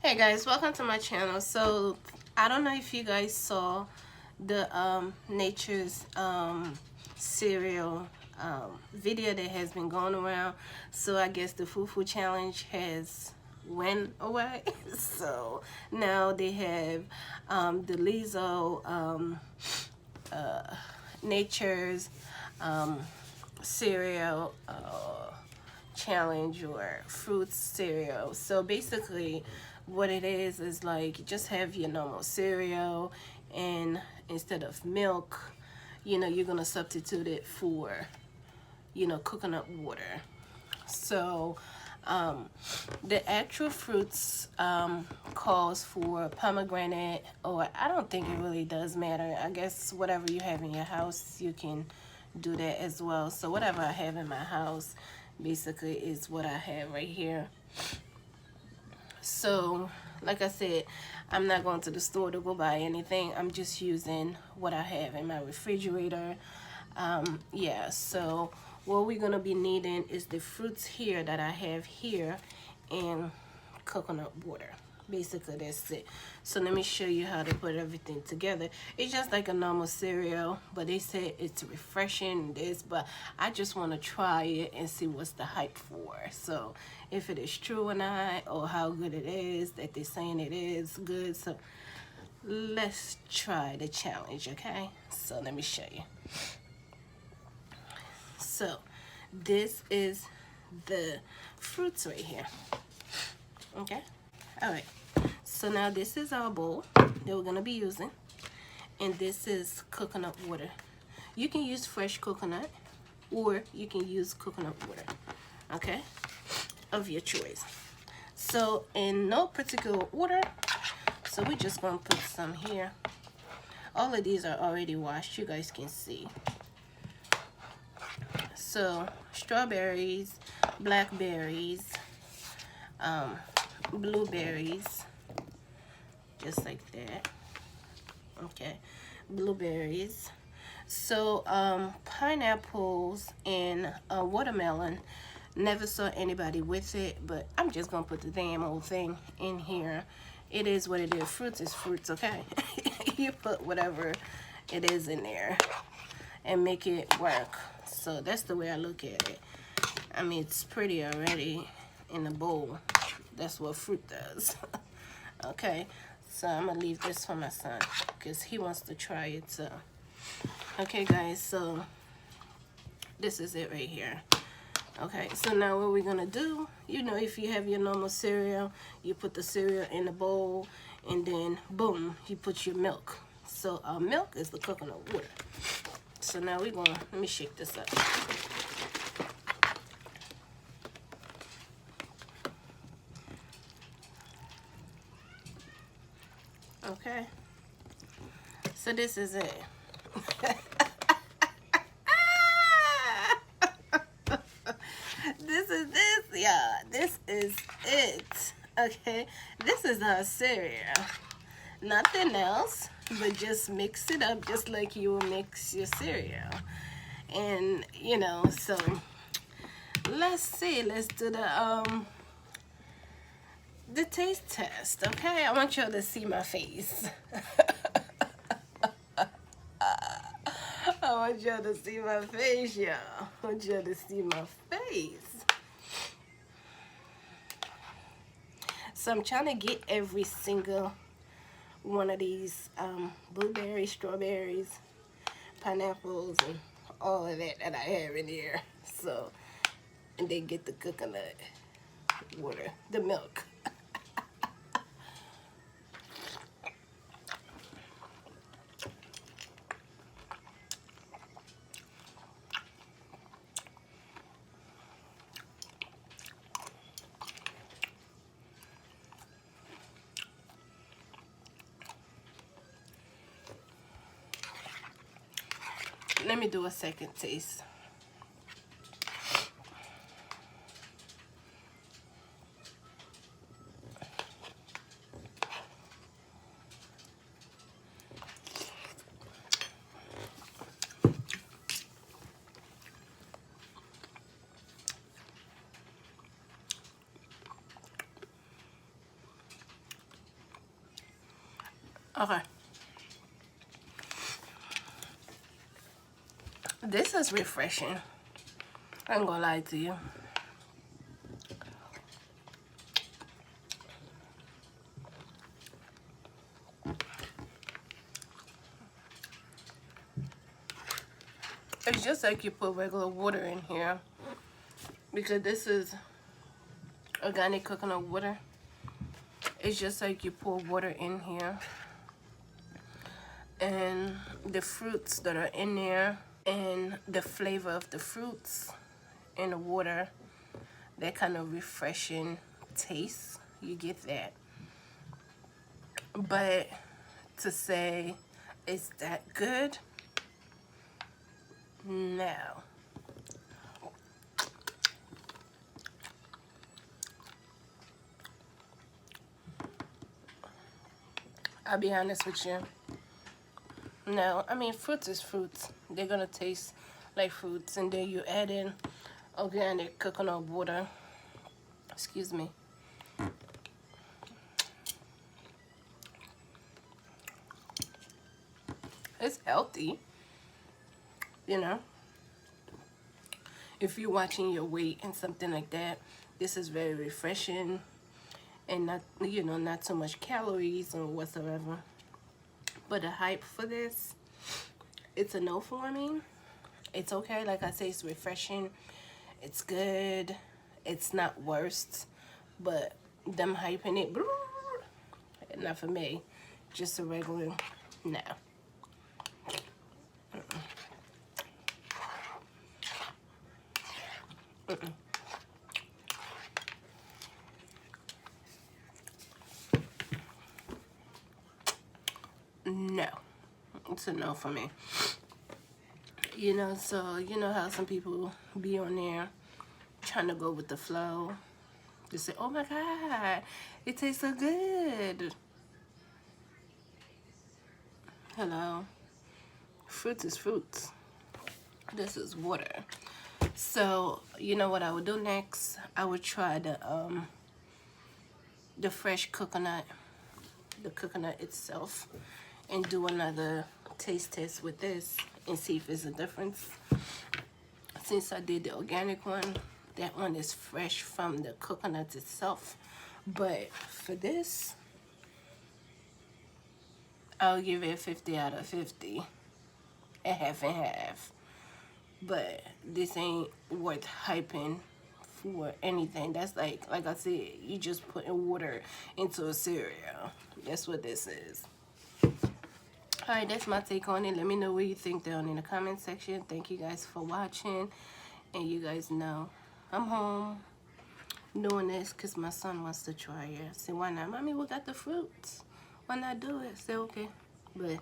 Hey guys, welcome to my channel. So I don't know if you guys saw the nature's cereal video that has been going around. So I guess the fufu challenge has went away. So now they have the Lizzo nature's cereal challenge or fruit cereal. So basically what it is like, just have your normal cereal, and instead of milk, you're gonna substitute it for coconut water. So the actual fruits calls for pomegranate, or I don't think it really does matter. I guess whatever you have in your house, you can do that as well. So whatever I have in my house basically is what I have right here. So like I said, I'm not going to the store to go buy anything. I'm just using what I have in my refrigerator. Yeah, so what we're gonna be needing is the fruits here that I have here and coconut water. Basically that's it. So let me show you how to put everything together. It's just like a normal cereal, but they say it's refreshing, but I just want to try it and see what's the hype for. So if it is true or not, or how good it is that they're saying it is good. So let's try the challenge, okay? So let me show you. So this is the fruits right here. Okay, all right. So now this is our bowl that we're gonna be using, and this is coconut water. You can use fresh coconut, or you can use coconut water, okay, of your choice. So in no particular order, so we're just gonna put some here. All of these are already washed, you guys can see. So strawberries, blackberries, blueberries, just like that. Okay, blueberries. So pineapples and watermelon. Never saw anybody with it, but I'm just gonna put the damn old thing in here. It is what it is. Fruits is fruits, okay? You put whatever it is in there and make it work. So that's the way I look at it. I mean, it's pretty already in the bowl. That's what fruit does. Okay, so I'm gonna leave this for my son because he wants to try it too. Okay guys, so this is it right here. Okay, so now what we're gonna do, if you have your normal cereal, you put the cereal in the bowl, and then boom, you put your milk. So our milk is the coconut water. So now we're gonna, let me shake this up. Okay, so this is it. This is it. Okay, this is our cereal. Nothing else, but just mix it up just like you will mix your cereal. And so let's see, let's do the taste test. Okay, I want y'all to see my face. I want y'all to see my face, y'all. I want y'all to see my face. So I'm trying to get every single one of these blueberries, strawberries, pineapples, and all of that I have in here. So, and then get the coconut water, the milk. Let me do a second taste. Okay. This is refreshing. I ain't gonna lie to you. It's just like you put regular water in here, because this is organic coconut water. It's just like you pour water in here, and the fruits that are in there and the flavor of the fruits in the water, that kind of refreshing taste, you get that. But to say it's that good, no. I'll be honest with you. No, I mean, fruits is fruits. They're gonna taste like fruits, and then you add in organic coconut water. Excuse me. It's healthy, you know. If you're watching your weight and something like that, this is very refreshing, and not, you know, not so much calories or whatsoever. But the hype for this, it's a no for me. It's okay. Like I say, it's refreshing. It's good. It's not worst. But them hyping it, not for me. Just a regular, no. No. It's a no for me. You know, so you know how some people be on there trying to go with the flow. They say, oh my God, it tastes so good. Hello. Fruits is fruits. This is water. So, you know what I would do next? I would try the fresh coconut, the coconut itself, and do another taste test with this and see if there's a difference. Since I did the organic one, that one is fresh from the coconut itself. But for this, I'll give it 50 out of 50. A half and half. But this ain't worth hyping for anything. That's like I said, you just putting water into a cereal. That's what this is. Alright, that's my take on it. Let me know what you think down in the comment section. Thank you guys for watching. And you guys know I'm home doing this because my son wants to try it. I said, why not? Mommy, we got the fruits. Why not do it? I said, okay. But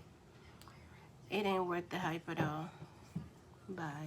it ain't worth the hype at all. Bye.